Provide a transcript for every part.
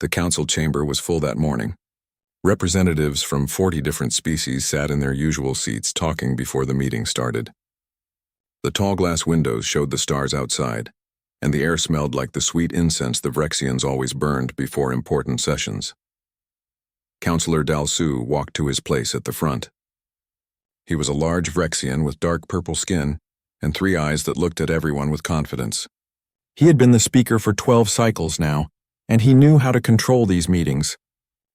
The council chamber was full that morning. Representatives from 40 different species sat in their usual seats talking before the meeting started. The tall glass windows showed the stars outside, and the air smelled like the sweet incense the Vrexians always burned before important sessions. Councillor Dalsu walked to his place at the front. He was a large Vrexian with dark purple skin and 3 eyes that looked at everyone with confidence. He had been the speaker for 12 cycles now, and he knew how to control these meetings.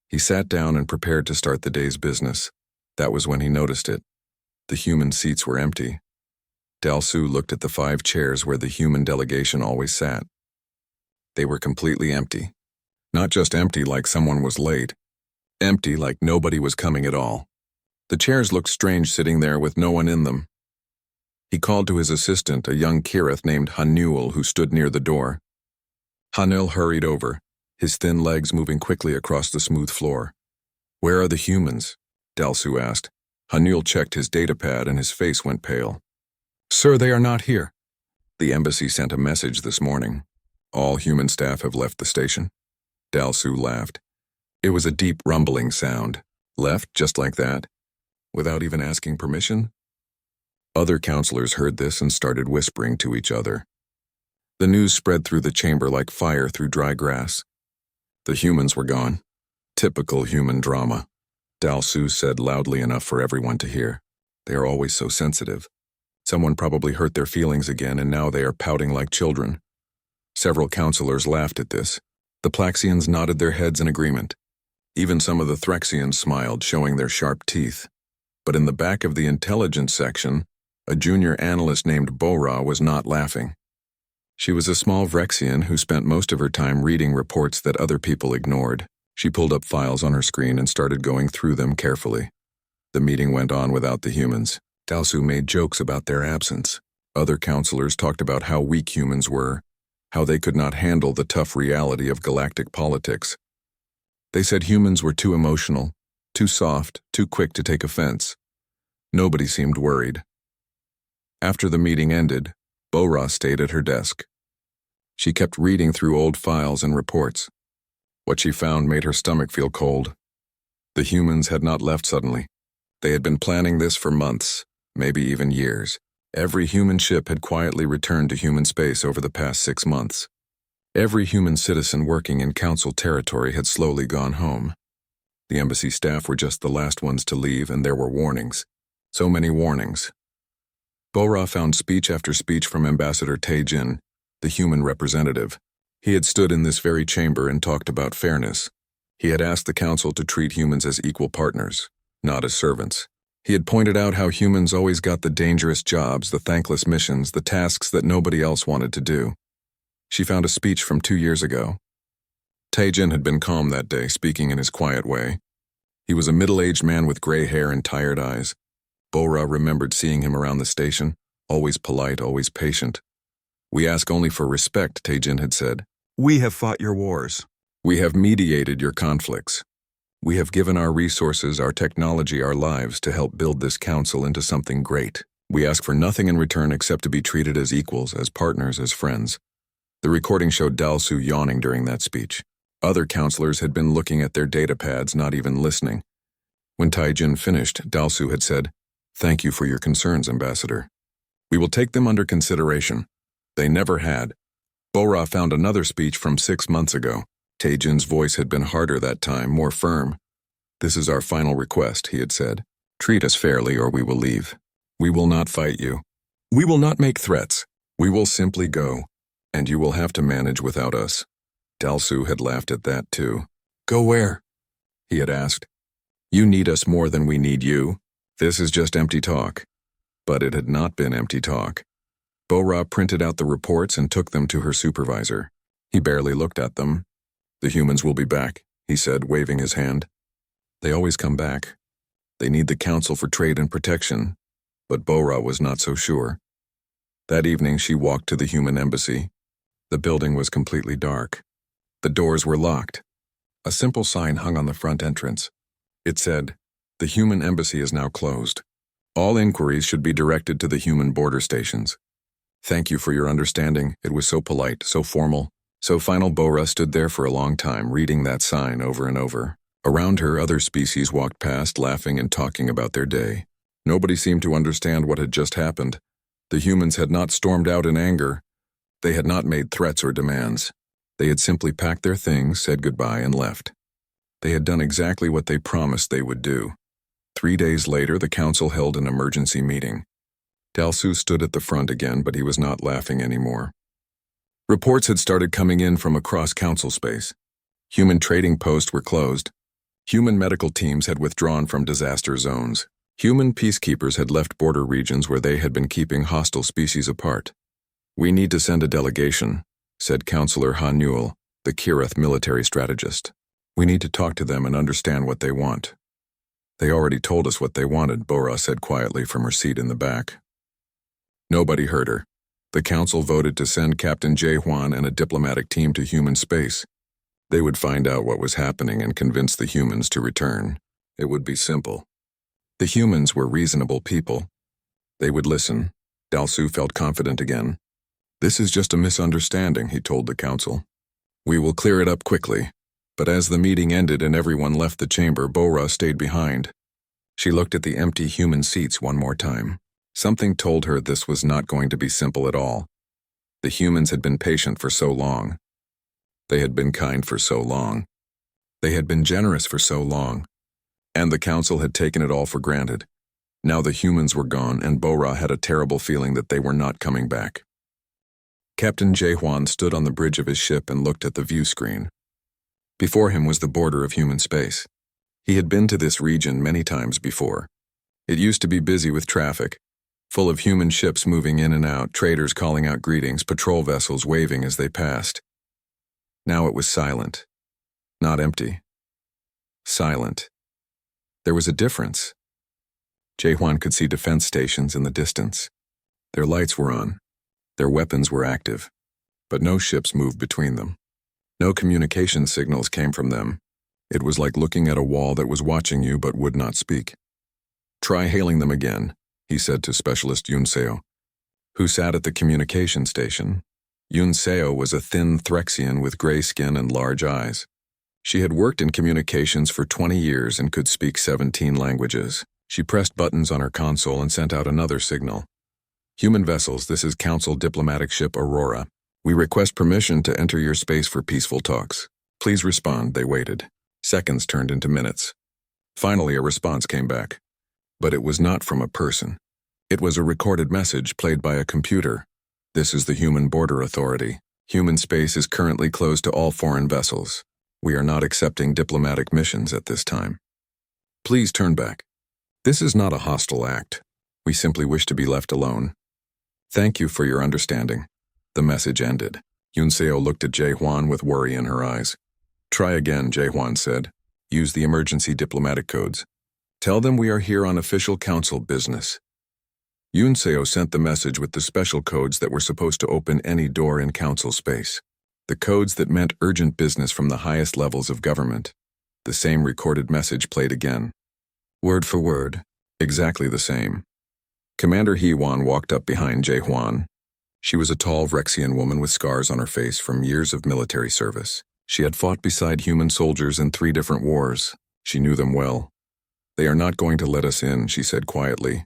He sat down and prepared to start the day's business. That was when he noticed it. The human seats were empty. Dalsu looked at the 5 chairs where the human delegation always sat. They were completely empty. Not just empty like someone was late. Empty like nobody was coming at all. The chairs looked strange sitting there with no one in them. He called to his assistant, a young Kirith named Hanul, who stood near the door. Hanul hurried over, his thin legs moving quickly across the smooth floor. "Where are the humans?" Dalsu asked. Hanul checked his datapad and his face went pale. "Sir, they are not here. The embassy sent a message this morning. All human staff have left the station." Dalsu laughed. It was a deep rumbling sound. Left just like that? Without even asking permission? Other counselors heard this and started whispering to each other. The news spread through the chamber like fire through dry grass. The humans were gone. Typical human drama. Dalsu said loudly enough for everyone to hear. They are always so sensitive. Someone probably hurt their feelings again and now they are pouting like children. Several counselors laughed at this. The Plaxians nodded their heads in agreement. Even some of the Threxians smiled, showing their sharp teeth. But in the back of the intelligence section, a junior analyst named Bora was not laughing. She was a small Vrexian who spent most of her time reading reports that other people ignored. She pulled up files on her screen and started going through them carefully. The meeting went on without the humans. Dalsu made jokes about their absence. Other counselors talked about how weak humans were, how they could not handle the tough reality of galactic politics. They said humans were too emotional, too soft, too quick to take offense. Nobody seemed worried. After the meeting ended, Bora stayed at her desk. She kept reading through old files and reports. What she found made her stomach feel cold. The humans had not left suddenly. They had been planning this for months, maybe even years. Every human ship had quietly returned to human space over the past 6 months. Every human citizen working in council territory had slowly gone home. The embassy staff were just the last ones to leave, and there were warnings. So many warnings. Bora found speech after speech from Ambassador Taejin, the human representative. He had stood in this very chamber and talked about fairness. He had asked the council to treat humans as equal partners, not as servants. He had pointed out how humans always got the dangerous jobs, the thankless missions, the tasks that nobody else wanted to do. She found a speech from 2 years ago. Taejin had been calm that day, speaking in his quiet way. He was a middle-aged man with gray hair and tired eyes. Bora remembered seeing him around the station, always polite, always patient. "We ask only for respect," Taejin had said. "We have fought your wars. We have mediated your conflicts. We have given our resources, our technology, our lives to help build this council into something great. We ask for nothing in return except to be treated as equals, as partners, as friends." The recording showed Dalsu yawning during that speech. Other counselors had been looking at their datapads, not even listening. When Taejin finished, Dalsu had said, "Thank you for your concerns, Ambassador. We will take them under consideration." They never had. Bora found another speech from 6 months ago. Taejin's voice had been harder that time, more firm. "This is our final request," he had said. "Treat us fairly or we will leave. We will not fight you. We will not make threats. We will simply go, and you will have to manage without us." Dalsu had laughed at that too. "Go where?" he had asked. "You need us more than we need you. This is just empty talk." But it had not been empty talk. Bora printed out the reports and took them to her supervisor. He barely looked at them. "The humans will be back," he said, waving his hand. "They always come back. They need the Council for Trade and Protection." But Bora was not so sure. That evening she walked to the human embassy. The building was completely dark. The doors were locked. A simple sign hung on the front entrance. It said, "The human embassy is now closed. All inquiries should be directed to the human border stations." "Thank you for your understanding. It was so polite, so formal, So final Bora stood there for a long time, reading that sign over and over. Around her, other species walked past, laughing and talking about their day. Nobody seemed to understand what had just happened. The humans had not stormed out in anger. They had not made threats or demands. They had simply packed their things, said goodbye, and left. They had done exactly what they promised they would do. 3 days later, the council held an emergency meeting. Dalsu stood at the front again, but he was not laughing anymore. Reports had started coming in from across council space. Human trading posts were closed. Human medical teams had withdrawn from disaster zones. Human peacekeepers had left border regions where they had been keeping hostile species apart. "We need to send a delegation," said Councillor Han Newell, the Kirith military strategist. "We need to talk to them and understand what they want." "They already told us what they wanted," Bora said quietly from her seat in the back. Nobody heard her. The council voted to send Captain Jae Hwan and a diplomatic team to human space. They would find out what was happening and convince the humans to return. It would be simple. The humans were reasonable people. They would listen. Dalsu felt confident again. "This is just a misunderstanding," he told the council. "We will clear it up quickly." But as the meeting ended and everyone left the chamber, Bora stayed behind. She looked at the empty human seats one more time. Something told her this was not going to be simple at all. The humans had been patient for so long. They had been kind for so long. They had been generous for so long. And the council had taken it all for granted. Now the humans were gone, and Bora had a terrible feeling that they were not coming back. Captain Jae Hwan stood on the bridge of his ship and looked at the view screen. Before him was the border of human space. He had been to this region many times before. It used to be busy with traffic, full of human ships moving in and out, traders calling out greetings, patrol vessels waving as they passed. Now it was silent. Not empty. Silent. There was a difference. Jae Hwan could see defense stations in the distance. Their lights were on. Their weapons were active. But no ships moved between them. No communication signals came from them. It was like looking at a wall that was watching you but would not speak. "Try hailing them again," he said to Specialist Yoon Seo, who sat at the communication station. Yoon Seo was a thin Threxian with gray skin and large eyes. She had worked in communications for 20 years and could speak 17 languages. She pressed buttons on her console and sent out another signal. "Human vessels, this is Council Diplomatic Ship Aurora. We request permission to enter your space for peaceful talks. Please respond." They waited. Seconds turned into minutes. Finally, a response came back. But it was not from a person. It was a recorded message played by a computer. "This is the Human Border Authority. Human space is currently closed to all foreign vessels. We are not accepting diplomatic missions at this time. Please turn back. This is not a hostile act. We simply wish to be left alone. Thank you for your understanding." The message ended. Yoon Seo looked at Jae Hwan with worry in her eyes. "Try again," Jae Hwan said. "Use the emergency diplomatic codes. Tell them we are here on official council business." Yoon Seo sent the message with the special codes that were supposed to open any door in council space. The codes that meant urgent business from the highest levels of government. The same recorded message played again. Word for word, exactly the same. Commander Hee-won walked up behind Jae Hwan. She was a tall Rexian woman with scars on her face from years of military service. She had fought beside human soldiers in 3 different wars. She knew them well. "They are not going to let us in," she said quietly.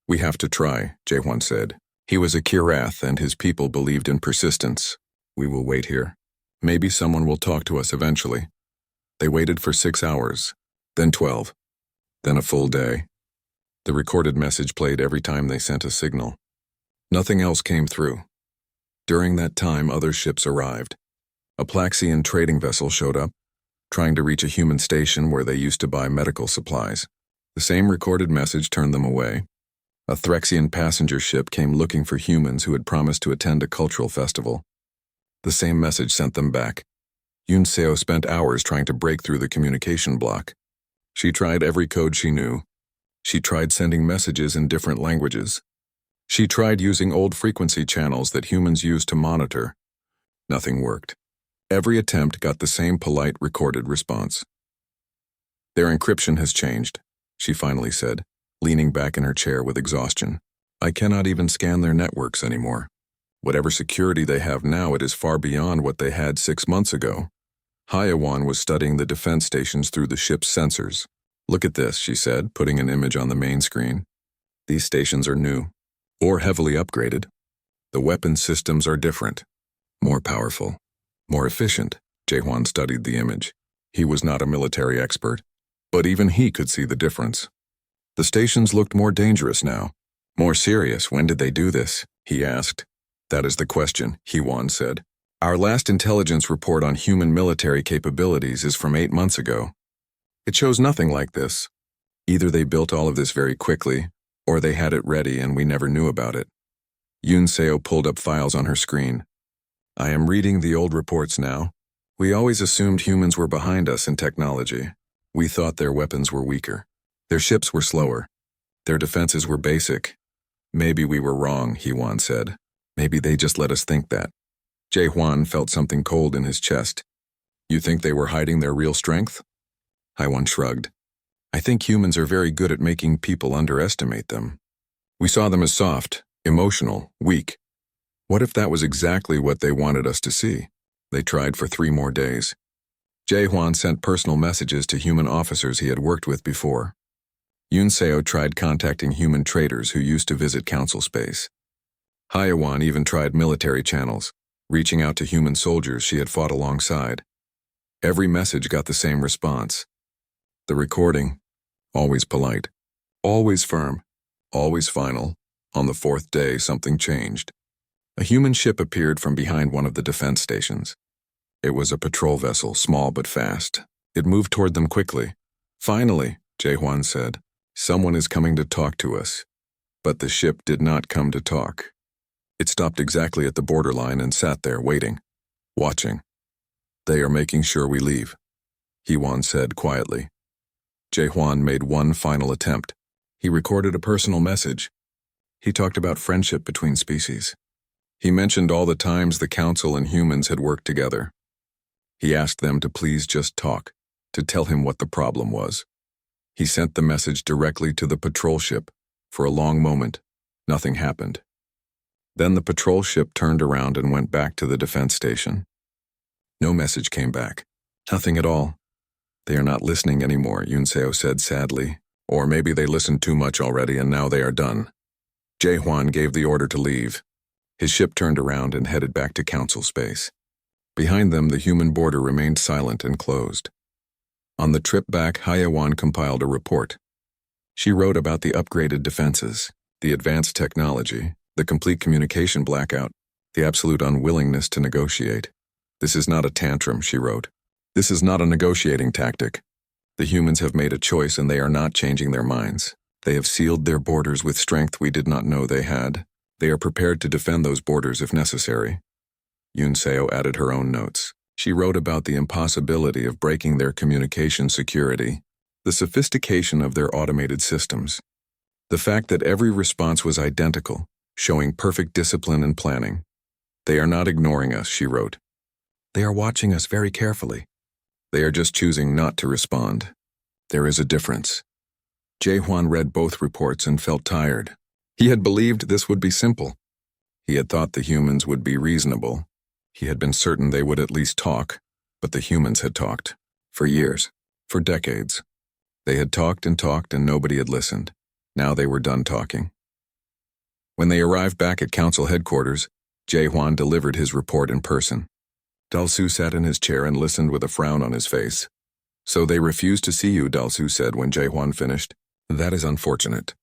"We have to try," Jae Hwan said. He was a Kirath and his people believed in persistence. "We will wait here. Maybe someone will talk to us eventually." They waited for 6 hours, then 12, then a full day. The recorded message played every time they sent a signal. Nothing else came through. During that time, other ships arrived. A Plaxian trading vessel showed up, trying to reach a human station where they used to buy medical supplies. The same recorded message turned them away. A Threxian passenger ship came looking for humans who had promised to attend a cultural festival. The same message sent them back. Yoon Seo spent hours trying to break through the communication block. She tried every code she knew. She tried sending messages in different languages. She tried using old frequency channels that humans use to monitor. Nothing worked. Every attempt got the same polite recorded response. "Their encryption has changed," she finally said, leaning back in her chair with exhaustion. "I cannot even scan their networks anymore." Whatever security they have now, it is far beyond what they had 6 months ago. HFY was studying the defense stations through the ship's sensors. Look at this, she said, putting an image on the main screen. These stations are new, or heavily upgraded. The weapon systems are different, more powerful, more efficient. HFY studied the image. He was not a military expert, but even he could see the difference. The stations looked more dangerous now, more serious. When did they do this? He asked. That is the question, HFY said. Our last intelligence report on human military capabilities is from 8 months ago. It shows nothing like this. Either they built all of this very quickly, or they had it ready and we never knew about it. Yunseo pulled up files on her screen. I am reading the old reports now. We always assumed humans were behind us in technology. We thought their weapons were weaker. Their ships were slower. Their defenses were basic. Maybe we were wrong, HFY said. Maybe they just let us think that. HFY felt something cold in his chest. You think they were hiding their real strength? HFY shrugged. I think humans are very good at making people underestimate them. We saw them as soft, emotional, weak. What if that was exactly what they wanted us to see? They tried for 3 more days. HFY sent personal messages to human officers he had worked with before. Yunseo tried contacting human traders who used to visit Council Space. HFY even tried military channels, reaching out to human soldiers she had fought alongside. Every message got the same response. The recording, always polite, always firm, always final. On the 4th day, something changed. A human ship appeared from behind one of the defense stations. It was a patrol vessel, small but fast. It moved toward them quickly. Finally, HFY said, someone is coming to talk to us. But the ship did not come to talk. It stopped exactly at the borderline and sat there, waiting, watching. They are making sure we leave, HFY said quietly. HFY made one final attempt. He recorded a personal message. He talked about friendship between species. He mentioned all the times the Council and humans had worked together. He asked them to please just talk, to tell him what the problem was. He sent the message directly to the patrol ship. For a long moment, nothing happened. Then the patrol ship turned around and went back to the defense station. No message came back. Nothing at all. They are not listening anymore, Yunseo said sadly. Or maybe they listened too much already and now they are done. HFY gave the order to leave. His ship turned around and headed back to Council Space. Behind them, the human border remained silent and closed. On the trip back, HFY compiled a report. She wrote about the upgraded defenses, the advanced technology, the complete communication blackout, the absolute unwillingness to negotiate. This is not a tantrum, she wrote. This is not a negotiating tactic. The humans have made a choice and they are not changing their minds. They have sealed their borders with strength we did not know they had. They are prepared to defend those borders if necessary. Yunseo added her own notes. She wrote about the impossibility of breaking their communication security, the sophistication of their automated systems, the fact that every response was identical, showing perfect discipline and planning. They are not ignoring us, she wrote. They are watching us very carefully. They are just choosing not to respond. There is a difference. HFY read both reports and felt tired. He had believed this would be simple. He had thought the humans would be reasonable. He had been certain they would at least talk, but the humans had talked. For years, for decades. They had talked and nobody had listened. Now they were done talking. When they arrived back at council headquarters, HFY delivered his report in person. Dalsu sat in his chair and listened with a frown on his face. So they refused to see you, Dalsu said when HFY finished. That is unfortunate.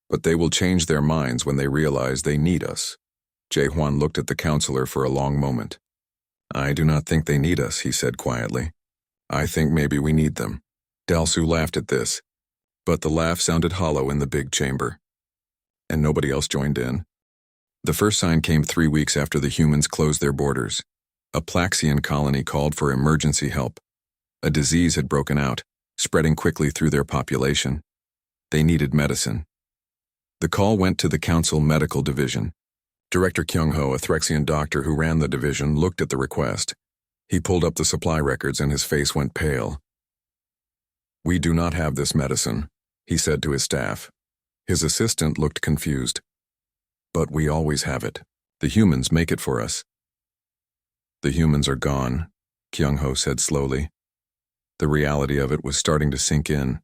But they will change their minds when they realize they need us. HFY looked at the counselor for a long moment. I do not think they need us, he said quietly. I think maybe we need them. Dalsu laughed at this, but the laugh sounded hollow in the big chamber. And nobody else joined in. The first sign came 3 weeks after the humans closed their borders. A Plaxian colony called for emergency help. A disease had broken out, spreading quickly through their population. They needed medicine. The call went to the Council Medical Division. Director Kyung-ho, a Threxian doctor who ran the division, looked at the request. He pulled up the supply records and his face went pale. We do not have this medicine, he said to his staff. His assistant looked confused. But we always have it. The humans make it for us. The humans are gone, Kyung-ho said slowly. The reality of it was starting to sink in.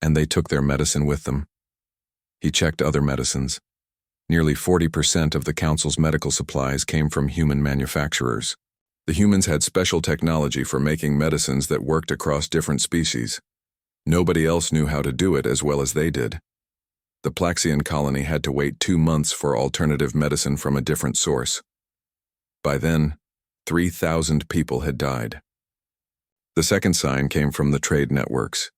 And they took their medicine with them. He checked other medicines. Nearly 40% of the Council's medical supplies came from human manufacturers. The humans had special technology for making medicines that worked across different species. Nobody else knew how to do it as well as they did. The Plaxian colony had to wait 2 months for alternative medicine from a different source. By then, 3,000 people had died. The second sign came from the trade networks.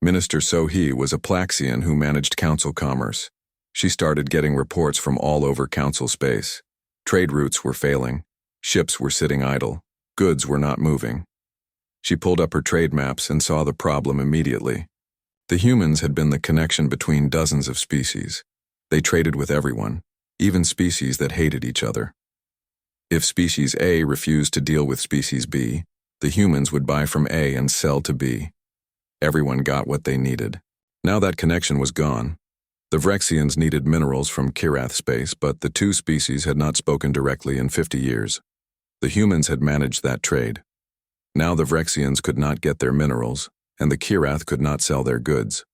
Minister So-hee was a Plaxian who managed Council commerce. She started getting reports from all over Council space. Trade routes were failing. Ships were sitting idle. Goods were not moving. She pulled up her trade maps and saw the problem immediately. The humans had been the connection between dozens of species. They traded with everyone, even species that hated each other. If Species A refused to deal with Species B, the humans would buy from A and sell to B. Everyone got what they needed. Now that connection was gone. The Vrexians needed minerals from Kirath space, but the two species had not spoken directly in 50 years. The humans had managed that trade. Now the Vrexians could not get their minerals, and the Kirath could not sell their goods.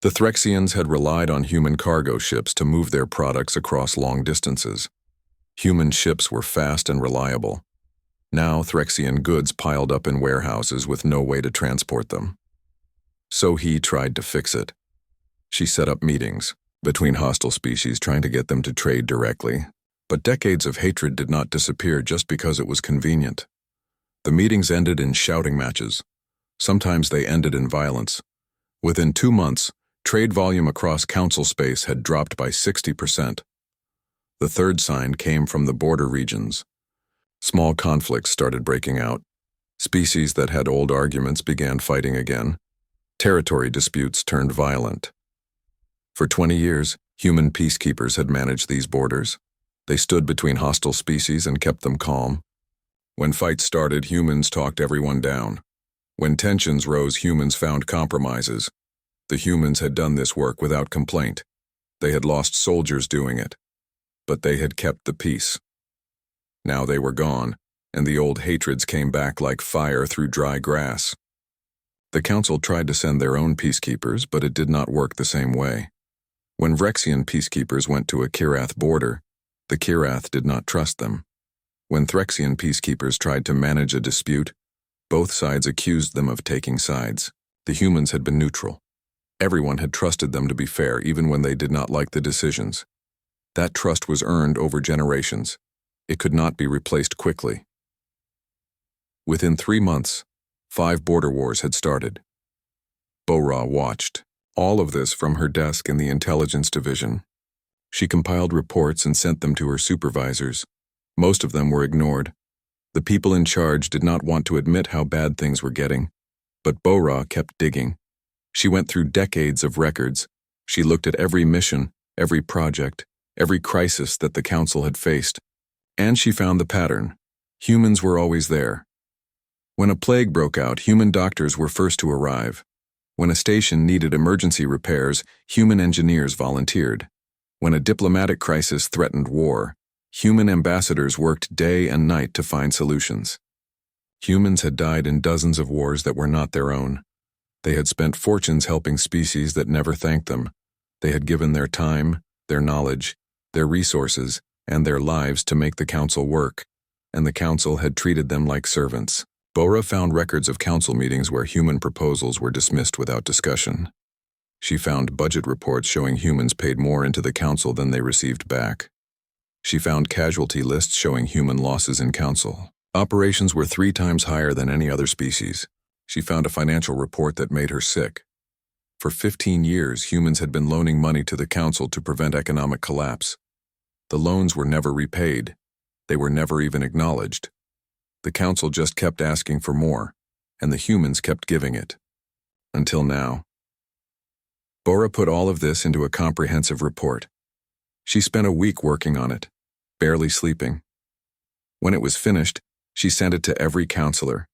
The Threxians had relied on human cargo ships to move their products across long distances. Human ships were fast and reliable. Now Threxian goods piled up in warehouses with no way to transport them. So he tried to fix it. She set up meetings between hostile species trying to get them to trade directly. But decades of hatred did not disappear just because it was convenient. The meetings ended in shouting matches. Sometimes they ended in violence. Within 2 months, trade volume across Council space had dropped by 60%. The third sign came from the border regions. Small conflicts started breaking out. Species that had old arguments began fighting again. Territory disputes turned violent. For 20 years, human peacekeepers had managed these borders. They stood between hostile species and kept them calm. When fights started, humans talked everyone down. When tensions rose, humans found compromises. The humans had done this work without complaint. They had lost soldiers doing it. But they had kept the peace. Now they were gone, and the old hatreds came back like fire through dry grass. The Council tried to send their own peacekeepers, but it did not work the same way. When Vrexian peacekeepers went to a Kirath border, the Kirath did not trust them. When Threxian peacekeepers tried to manage a dispute, both sides accused them of taking sides. The humans had been neutral. Everyone had trusted them to be fair even when they did not like the decisions. That trust was earned over generations. It could not be replaced quickly. Within 3 months, 5 border wars had started. Bo-Ra watched. All of this from her desk in the intelligence division. She compiled reports and sent them to her supervisors. Most of them were ignored. The people in charge did not want to admit how bad things were getting, but Bo-Ra kept digging. She went through decades of records. She looked at every mission, every project, every crisis that the Council had faced. And she found the pattern. Humans were always there. When a plague broke out, human doctors were first to arrive. When a station needed emergency repairs, human engineers volunteered. When a diplomatic crisis threatened war, human ambassadors worked day and night to find solutions. Humans had died in dozens of wars that were not their own. They had spent fortunes helping species that never thanked them. They had given their time, their knowledge, their resources, and their lives to make the Council work, and the Council had treated them like servants. Bo-Ra found records of Council meetings where human proposals were dismissed without discussion. She found budget reports showing humans paid more into the Council than they received back. She found casualty lists showing human losses in Council. Operations were 3 times higher than any other species. She found a financial report that made her sick. For 15 years, humans had been loaning money to the Council to prevent economic collapse. The loans were never repaid. They were never even acknowledged. The Council just kept asking for more, and the humans kept giving it. Until now. Bo-Ra put all of this into a comprehensive report. She spent a week working on it, barely sleeping. When it was finished, she sent it to every counselor.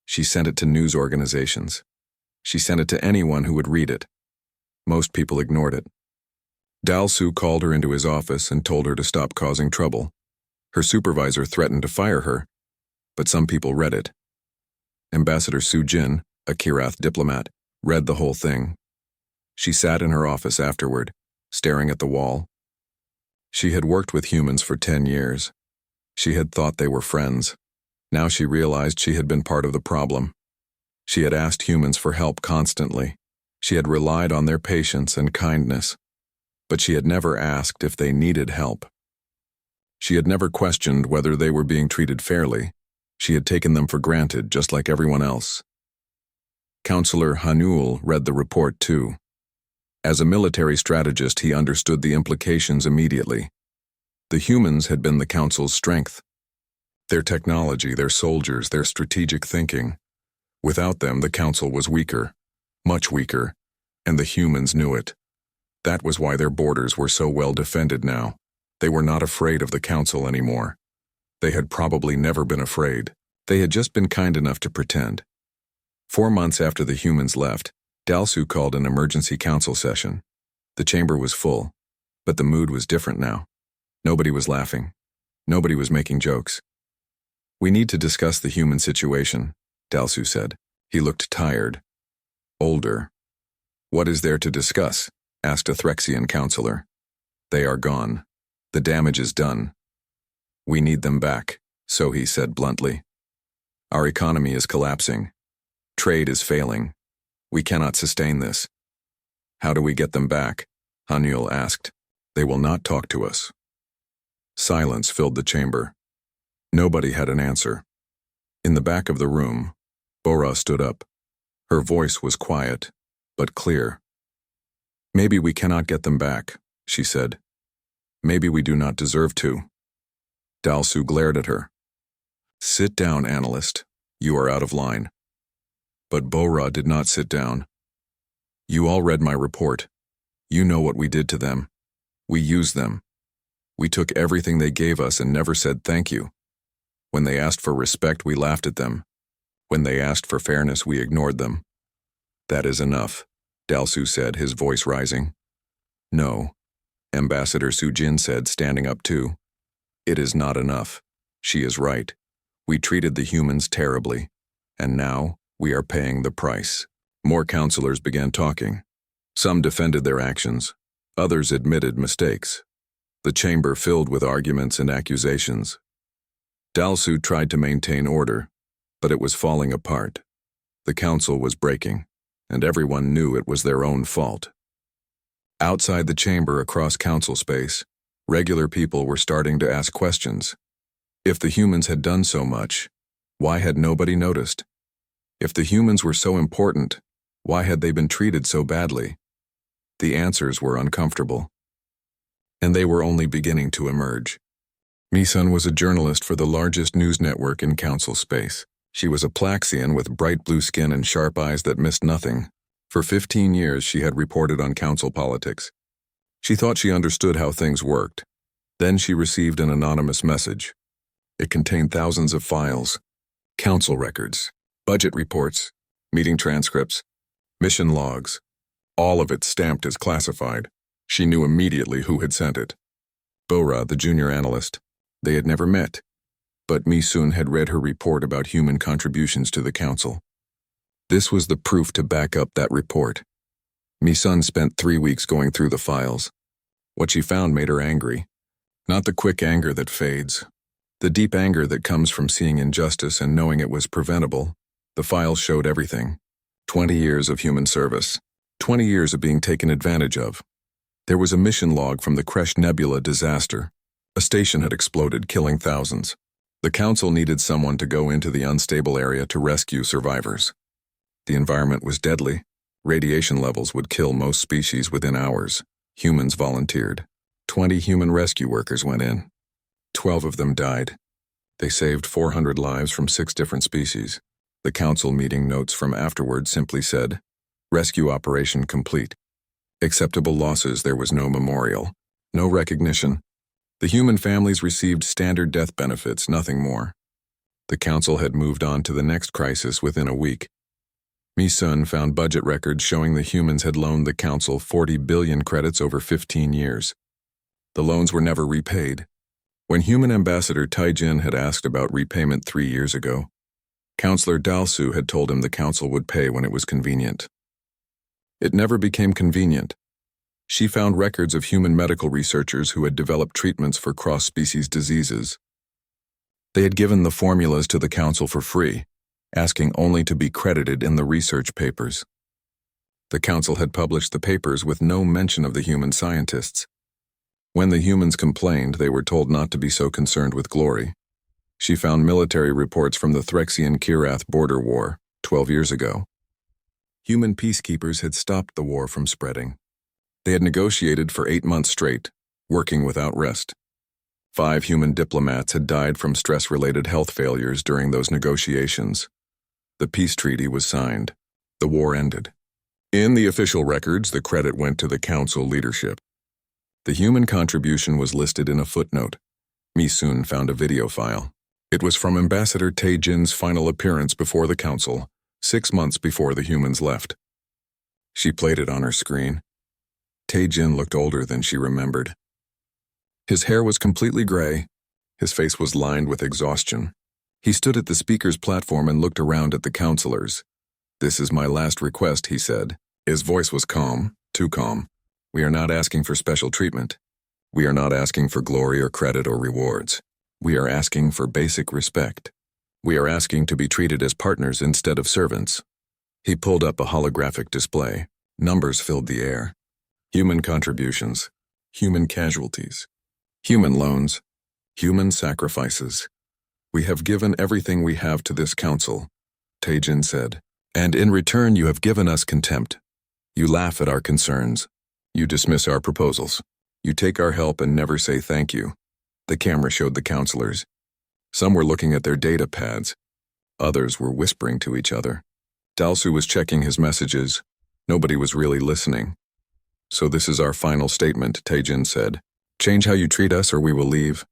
She sent it to news organizations. She sent it to anyone who would read it. Most people ignored it. Dalsu called her into his office and told her to stop causing trouble. Her supervisor threatened to fire her, but some people read it. Ambassador Su-jin, a Kirath diplomat, read the whole thing. She sat in her office afterward, staring at the wall. She had worked with humans for 10 years. She had thought they were friends. Now she realized she had been part of the problem. She had asked humans for help constantly. She had relied on their patience and kindness. But she had never asked if they needed help. She had never questioned whether they were being treated fairly. She had taken them for granted, just like everyone else. Counselor Hanul read the report too. As a military strategist, he understood the implications immediately. The humans had been the Council's strength. Their technology, their soldiers, their strategic thinking. Without them, the Council was weaker, much weaker, and the humans knew it. That was why their borders were so well defended now. They were not afraid of the Council anymore. They had probably never been afraid. They had just been kind enough to pretend. 4 months after the humans left, Dalsu called an emergency council session. The chamber was full, but the mood was different now. Nobody was laughing. Nobody was making jokes. "We need to discuss the human situation," Dalsu said. He looked tired, older. "What is there to discuss?" asked a Threxian counselor. "They are gone. The damage is done. We need them back," so he said bluntly. "Our economy is collapsing. Trade is failing. We cannot sustain this." "How do we get them back?" Hanul asked. "They will not talk to us." Silence filled the chamber. Nobody had an answer. In the back of the room, Bora stood up. Her voice was quiet, but clear. "Maybe we cannot get them back," she said. "Maybe we do not deserve to." Dalsu glared at her. "Sit down, analyst. You are out of line." But Bora did not sit down. "You all read my report. You know what we did to them. We used them. We took everything they gave us and never said thank you. When they asked for respect, we laughed at them. When they asked for fairness, we ignored them." "That is enough," Dalsu said, his voice rising. "No," Ambassador Su-jin said, standing up too. "It is not enough. She is right. We treated the humans terribly, and now we are paying the price." More counselors began talking. Some defended their actions. Others admitted mistakes. The chamber filled with arguments and accusations. Dalsu tried to maintain order, but it was falling apart. The council was breaking, and everyone knew it was their own fault. Outside the chamber, across council space, regular people were starting to ask questions. If the humans had done so much, why had nobody noticed? If the humans were so important, why had they been treated so badly? The answers were uncomfortable, and they were only beginning to emerge. Misun was a journalist for the largest news network in council space. She was a Plaxian with bright blue skin and sharp eyes that missed nothing. For 15 years, she had reported on council politics. She thought she understood how things worked. Then she received an anonymous message. It contained thousands of files, council records, budget reports, meeting transcripts, mission logs, all of it stamped as classified. She knew immediately who had sent it. Bora, the junior analyst. They had never met, but Misun had read her report about human contributions to the council. This was the proof to back up that report. Misun spent 3 weeks going through the files. What she found made her angry. Not the quick anger that fades. The deep anger that comes from seeing injustice and knowing it was preventable. The files showed everything. 20 years of human service. 20 years of being taken advantage of. There was a mission log from the Kresh Nebula disaster. A station had exploded, killing thousands. The council needed someone to go into the unstable area to rescue survivors. The environment was deadly. Radiation levels would kill most species within hours. Humans volunteered. 20 human rescue workers went in. 12 of them died. They saved 400 lives from 6 different species. The council meeting notes from afterward simply said, "Rescue operation complete." Acceptable losses, there was no memorial, no recognition. The human families received standard death benefits, nothing more. The council had moved on to the next crisis within a week. Mi-sun found budget records showing the humans had loaned the council 40 billion credits over 15 years. The loans were never repaid. When human ambassador Tai-jin had asked about repayment 3 years ago, Counselor Dalsu had told him the council would pay when it was convenient. It never became convenient. She found records of human medical researchers who had developed treatments for cross-species diseases. They had given the formulas to the council for free, asking only to be credited in the research papers. The council had published the papers with no mention of the human scientists. When the humans complained, they were told not to be so concerned with glory. She found military reports from the Threxian-Kirath border war 12 years ago. Human peacekeepers had stopped the war from spreading. They had negotiated for 8 months straight, working without rest. 5 human diplomats had died from stress-related health failures during those negotiations. The peace treaty was signed. The war ended. In the official records, the credit went to the council leadership. The human contribution was listed in a footnote. Mi-sun found a video file. It was from Ambassador Tai-jin's final appearance before the council, 6 months before the humans left. She played it on her screen. Tai-jin looked older than she remembered. His hair was completely gray. His face was lined with exhaustion. He stood at the speaker's platform and looked around at the counselors. "This is my last request," he said. His voice was calm, too calm. "We are not asking for special treatment. We are not asking for glory or credit or rewards. We are asking for basic respect. We are asking to be treated as partners instead of servants." He pulled up a holographic display. Numbers filled the air. Human contributions, human casualties, human loans, human sacrifices. "We have given everything we have to this council," Tai-jin said. "And in return you have given us contempt. You laugh at our concerns. You dismiss our proposals. You take our help and never say thank you." The camera showed the counselors. Some were looking at their data pads. Others were whispering to each other. Dalsu was checking his messages. Nobody was really listening. "So this is our final statement," Tai-jin said. "Change how you treat us or we will leave.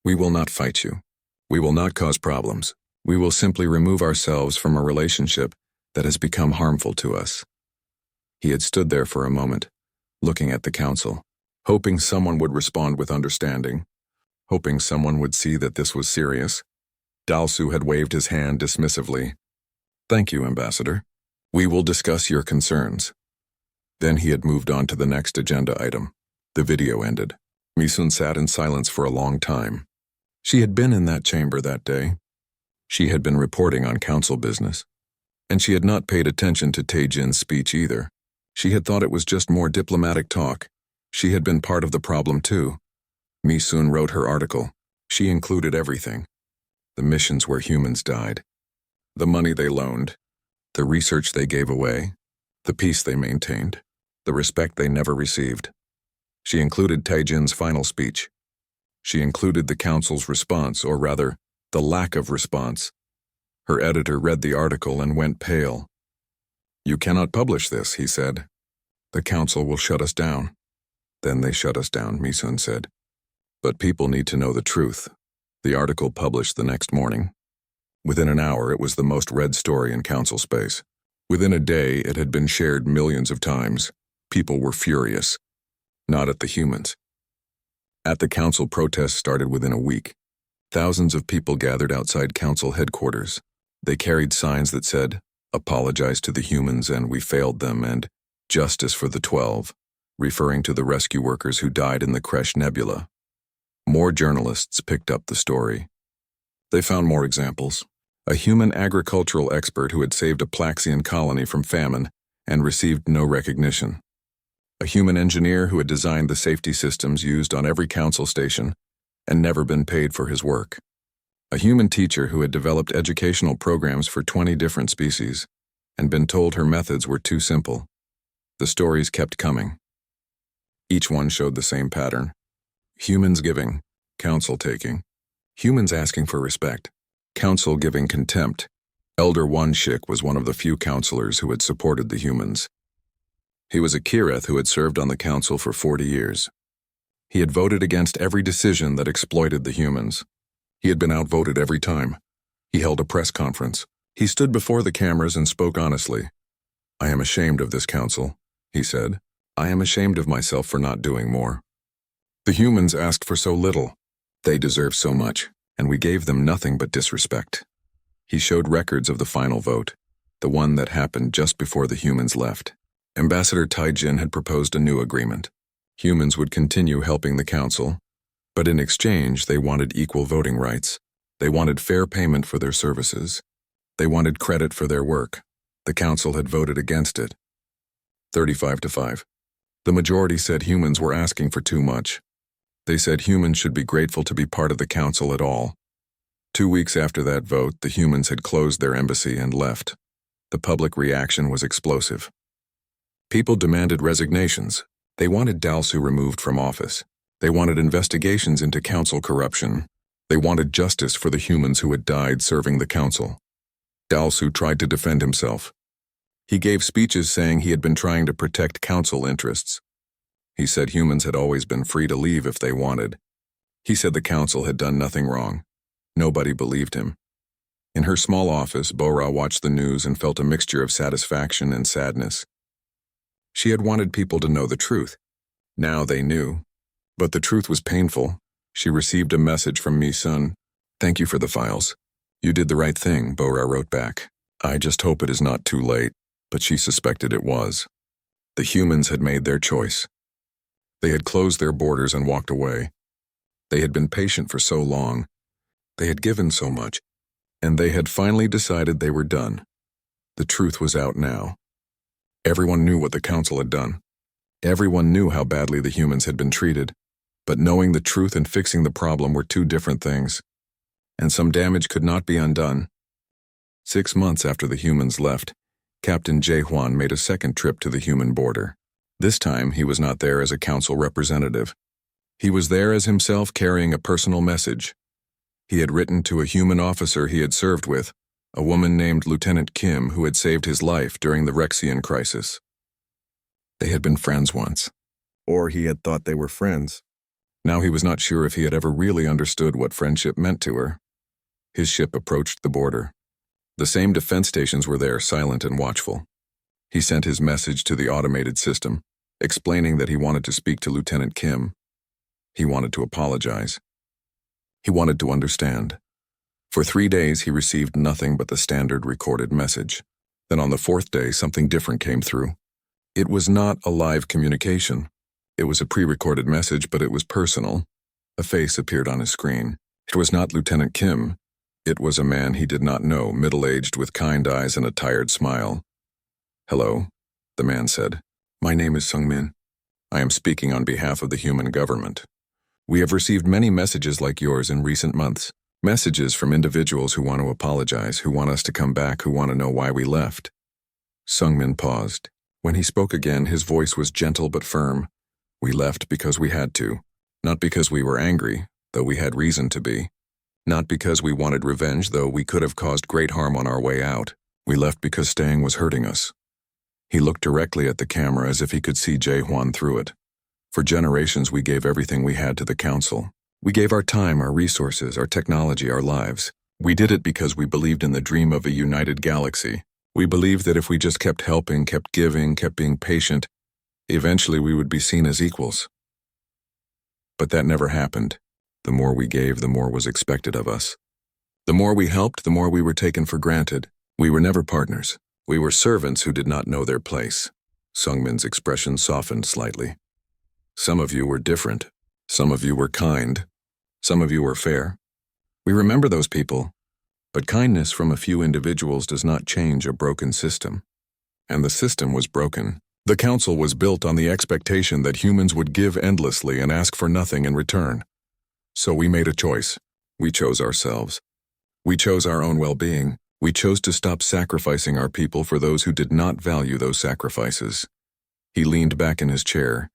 We will not fight you. We will not cause problems. We will simply remove ourselves from a relationship that has become harmful to us." He had stood there for a moment, looking at the council, hoping someone would respond with understanding, hoping someone would see that this was serious. Dalsu had waved his hand dismissively. "Thank you, Ambassador. We will discuss your concerns." Then he had moved on to the next agenda item. The video ended. Mi-sun sat in silence for a long time. She had been in that chamber that day. She had been reporting on council business. And she had not paid attention to Tai-jin's speech either. She had thought it was just more diplomatic talk. She had been part of the problem too. Mi-sun wrote her article. She included everything. The missions where humans died. The money they loaned. The research they gave away. The peace they maintained. The respect they never received. She included Tai-jin's final speech. She included the council's response, or rather, the lack of response. Her editor read the article and went pale. "You cannot publish this," he said. "The council will shut us down." "Then they shut us down," Mi-sun said. "But people need to know the truth." The article published the next morning. Within an hour, it was the most read story in council space. Within a day, it had been shared millions of times. People were furious. Not at the humans. At the council, protests started within a week. Thousands of people gathered outside council headquarters. They carried signs that said, "Apologize to the humans and we failed them," and "Justice for the 12," referring to the rescue workers who died in the Kresh Nebula. More journalists picked up the story. They found more examples. A human agricultural expert who had saved a Plaxian colony from famine and received no recognition. A human engineer who had designed the safety systems used on every council station and never been paid for his work. A human teacher who had developed educational programs for 20 different species and been told her methods were too simple. The stories kept coming. Each one showed the same pattern. Humans giving, council taking. Humans asking for respect, council giving contempt. Elder Wanshik was one of the few counselors who had supported the humans. He was a Kireth who had served on the council for 40 years. He had voted against every decision that exploited the humans. He had been outvoted every time. He held a press conference. He stood before the cameras and spoke honestly. "I am ashamed of this council," he said. "I am ashamed of myself for not doing more. The humans asked for so little. They deserve so much, and we gave them nothing but disrespect." He showed records of the final vote, the one that happened just before the humans left. Ambassador Taijin had proposed a new agreement. Humans would continue helping the council, but in exchange they wanted equal voting rights. They wanted fair payment for their services. They wanted credit for their work. The council had voted against it. 35-5. The majority said humans were asking for too much. They said humans should be grateful to be part of the council at all. 2 weeks after that vote, the humans had closed their embassy and left. The public reaction was explosive. People demanded resignations. They wanted Dalsu removed from office. They wanted investigations into council corruption. They wanted justice for the humans who had died serving the council. Dalsu tried to defend himself. He gave speeches saying he had been trying to protect council interests. He said humans had always been free to leave if they wanted. He said the council had done nothing wrong. Nobody believed him. In her small office, Bora watched the news and felt a mixture of satisfaction and sadness. She had wanted people to know the truth. Now they knew. But the truth was painful. She received a message from Mi-sun. "Thank you for the files. You did the right thing," Bora wrote back. "I just hope it is not too late," but she suspected it was. The humans had made their choice. They had closed their borders and walked away. They had been patient for so long. They had given so much. And they had finally decided they were done. The truth was out now. Everyone knew what the council had done. Everyone knew how badly the humans had been treated. But knowing the truth and fixing the problem were two different things. And some damage could not be undone. 6 months after the humans left, Captain Jae-hwan made a second trip to the human border. This time, he was not there as a council representative. He was there as himself carrying a personal message. He had written to a human officer he had served with, a woman named Lieutenant Kim who had saved his life during the Rexian crisis. They had been friends once. Or he had thought they were friends. Now he was not sure if he had ever really understood what friendship meant to her. His ship approached the border. The same defense stations were there, silent and watchful. He sent his message to the automated system, explaining that he wanted to speak to Lieutenant Kim. He wanted to apologize. He wanted to understand. For 3 days, he received nothing but the standard recorded message. Then on the 4th day, something different came through. It was not a live communication. It was a pre-recorded message, but it was personal. A face appeared on his screen. It was not Lieutenant Kim. It was a man he did not know, middle-aged with kind eyes and a tired smile. "Hello," the man said. "My name is Sung-min. I am speaking on behalf of the human government. We have received many messages like yours in recent months. Messages from individuals who want to apologize, who want us to come back, who want to know why we left." Sung-min paused. When he spoke again, his voice was gentle but firm. "We left because we had to. Not because we were angry, though we had reason to be. Not because we wanted revenge, though we could have caused great harm on our way out. We left because staying was hurting us." He looked directly at the camera as if he could see Jae-hwan through it. "For generations we gave everything we had to the council. We gave our time, our resources, our technology, our lives. We did it because we believed in the dream of a united galaxy. We believed that if we just kept helping, kept giving, kept being patient, eventually we would be seen as equals. But that never happened. The more we gave, the more was expected of us. The more we helped, the more we were taken for granted. We were never partners. We were servants who did not know their place." Sung-min's expression softened slightly. "Some of you were different. Some of you were kind. Some of you were fair. We remember those people. But kindness from a few individuals does not change a broken system. And the system was broken. The council was built on the expectation that humans would give endlessly and ask for nothing in return. So we made a choice. We chose ourselves. We chose our own well-being. We chose to stop sacrificing our people for those who did not value those sacrifices." He leaned back in his chair.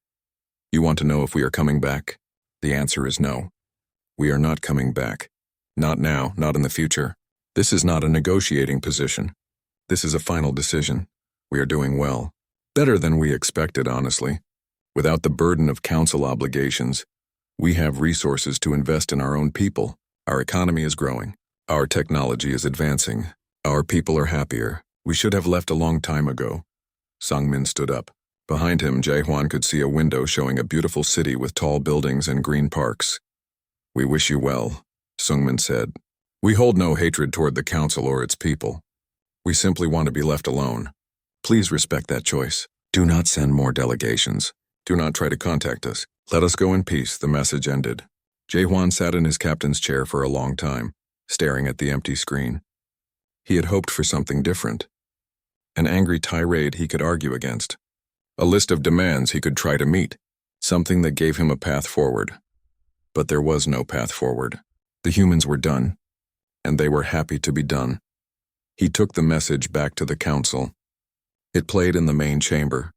"You want to know if we are coming back? The answer is no. We are not coming back. Not now, not in the future. This is not a negotiating position. This is a final decision. We are doing well. Better than we expected, honestly. Without the burden of council obligations, we have resources to invest in our own people. Our economy is growing. Our technology is advancing. Our people are happier. We should have left a long time ago. Sungmin stood up. Behind him, Jae-hwan could see a window showing a beautiful city with tall buildings and green parks. "We wish you well," Sungmin said. "We hold no hatred toward the council or its people. We simply want to be left alone. Please respect that choice. Do not send more delegations. Do not try to contact us. Let us go in peace," the message ended. Jae-hwan sat in his captain's chair for a long time, staring at the empty screen. He had hoped for something different. An angry tirade he could argue against. A list of demands he could try to meet. Something that gave him a path forward. But there was no path forward. The humans were done. And they were happy to be done. He took the message back to the council. It played in the main chamber.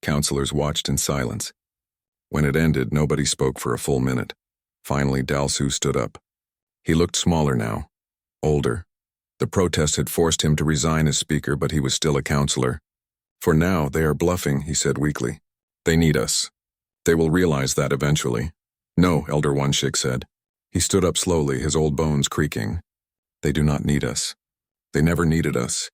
Councilors watched in silence. When it ended, nobody spoke for a full minute. Finally, Dalsu stood up. He looked smaller now, older. The protest had forced him to resign as speaker, but he was still a counselor. "For now, they are bluffing," he said weakly. "They need us. They will realize that eventually." "No," Elder Wonshik said. He stood up slowly, his old bones creaking. "They do not need us. They never needed us.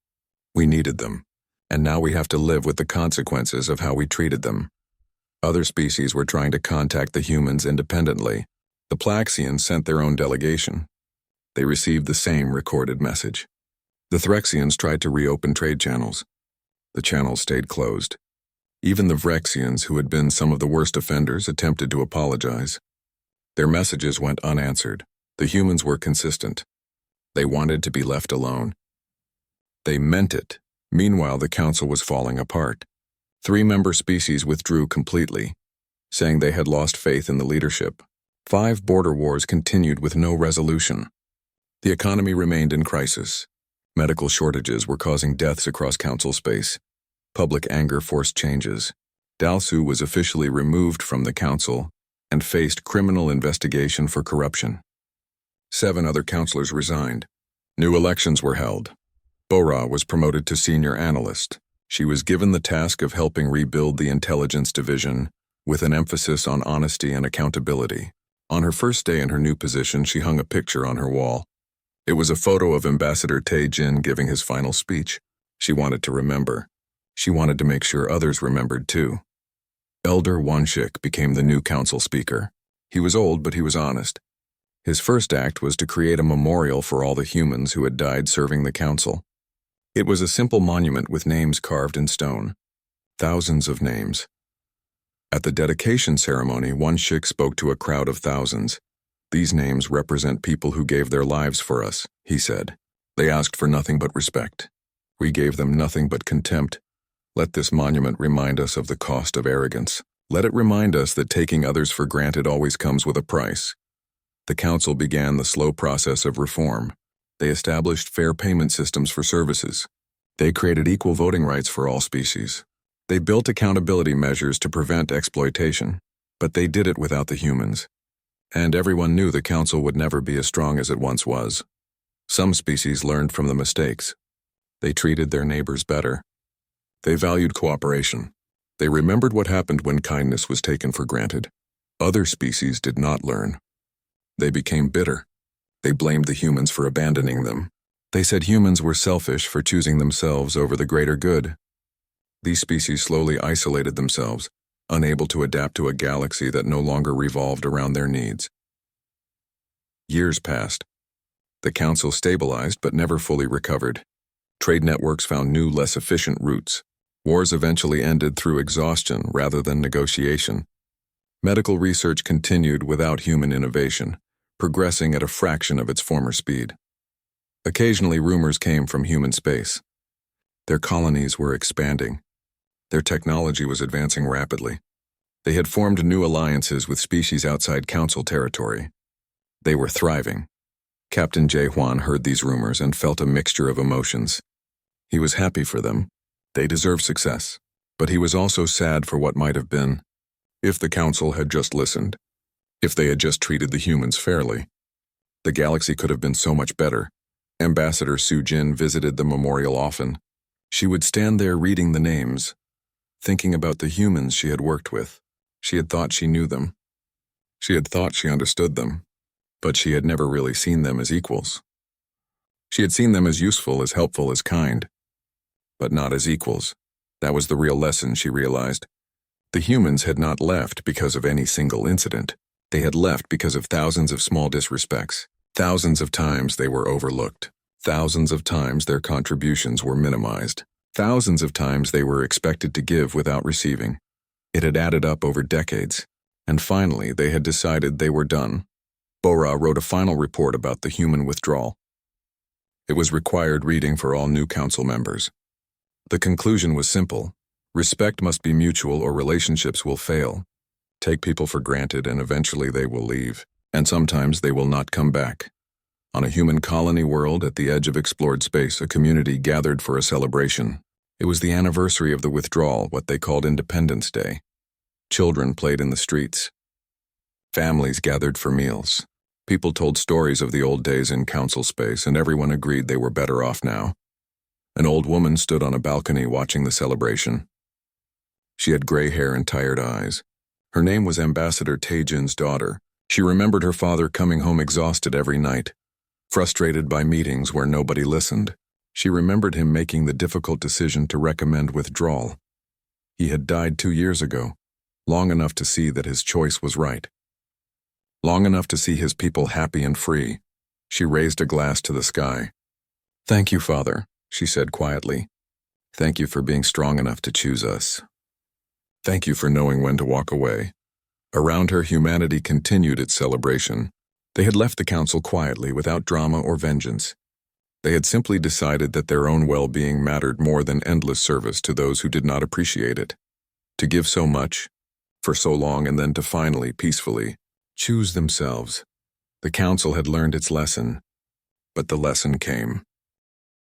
We needed them. And now we have to live with the consequences of how we treated them." Other species were trying to contact the humans independently. The Plaxians sent their own delegation. They received the same recorded message. The Threxians tried to reopen trade channels. The channels stayed closed. Even the Vrexians, who had been some of the worst offenders, attempted to apologize. Their messages went unanswered. The humans were consistent. They wanted to be left alone. They meant it. Meanwhile, the council was falling apart. 3 member species withdrew completely, saying they had lost faith in the leadership. 5 border wars continued with no resolution. The economy remained in crisis. Medical shortages were causing deaths across council space. Public anger forced changes. Dalsu was officially removed from the council and faced criminal investigation for corruption. 7 other councilors resigned. New elections were held. Bora was promoted to senior analyst. She was given the task of helping rebuild the intelligence division with an emphasis on honesty and accountability. On her first day in her new position, she hung a picture on her wall. It was a photo of Ambassador Tae-jin giving his final speech. She wanted to remember. She wanted to make sure others remembered too. Elder Wonshik became the new council speaker. He was old, but he was honest. His first act was to create a memorial for all the humans who had died serving the council. It was a simple monument with names carved in stone. Thousands of names. At the dedication ceremony, Wonshik spoke to a crowd of thousands. "These names represent people who gave their lives for us," he said. "They asked for nothing but respect. We gave them nothing but contempt. Let this monument remind us of the cost of arrogance. Let it remind us that taking others for granted always comes with a price." The council began the slow process of reform. They established fair payment systems for services. They created equal voting rights for all species. They built accountability measures to prevent exploitation, but they did it without the humans. And everyone knew the council would never be as strong as it once was. Some species learned from the mistakes. They treated their neighbors better. They valued cooperation. They remembered what happened when kindness was taken for granted. Other species did not learn. They became bitter. They blamed the humans for abandoning them. They said humans were selfish for choosing themselves over the greater good. These species slowly isolated themselves, unable to adapt to a galaxy that no longer revolved around their needs. Years passed. The council stabilized but never fully recovered. Trade networks found new, less efficient routes. Wars eventually ended through exhaustion rather than negotiation. Medical research continued without human innovation, progressing at a fraction of its former speed. Occasionally, rumors came from human space. Their colonies were expanding. Their technology was advancing rapidly. They had formed new alliances with species outside council territory. They were thriving. Captain Jae-hwan heard these rumors and felt a mixture of emotions. He was happy for them. They deserved success. But he was also sad for what might have been. If the council had just listened. If they had just treated the humans fairly. The galaxy could have been so much better. Ambassador Soo-jin visited the memorial often. She would stand there reading the names, thinking about the humans she had worked with. She had thought she knew them. She had thought she understood them, but she had never really seen them as equals. She had seen them as useful, as helpful, as kind, but not as equals. That was the real lesson, she realized. The humans had not left because of any single incident. They had left because of thousands of small disrespects. Thousands of times they were overlooked. Thousands of times their contributions were minimized. Thousands of times they were expected to give without receiving. It had added up over decades, and finally they had decided they were done. Bora wrote a final report about the human withdrawal. It was required reading for all new council members. The conclusion was simple. Respect must be mutual or relationships will fail. Take people for granted and eventually they will leave, and sometimes they will not come back. On a human colony world at the edge of explored space, a community gathered for a celebration. It was the anniversary of the withdrawal, what they called Independence Day. Children played in the streets. Families gathered for meals. People told stories of the old days in council space, and everyone agreed they were better off now. An old woman stood on a balcony watching the celebration. She had gray hair and tired eyes. Her name was Ambassador Taejin's daughter. She remembered her father coming home exhausted every night, frustrated by meetings where nobody listened. She remembered him making the difficult decision to recommend withdrawal. He had died 2 years ago, long enough to see that his choice was right. Long enough to see his people happy and free. She raised a glass to the sky. "Thank you, Father," she said quietly. "Thank you for being strong enough to choose us. Thank you for knowing when to walk away." Around her, humanity continued its celebration. They had left the council quietly, without drama or vengeance. They had simply decided that their own well-being mattered more than endless service to those who did not appreciate it. To give so much, for so long, and then to finally, peacefully, choose themselves. The council had learned its lesson, but the lesson came.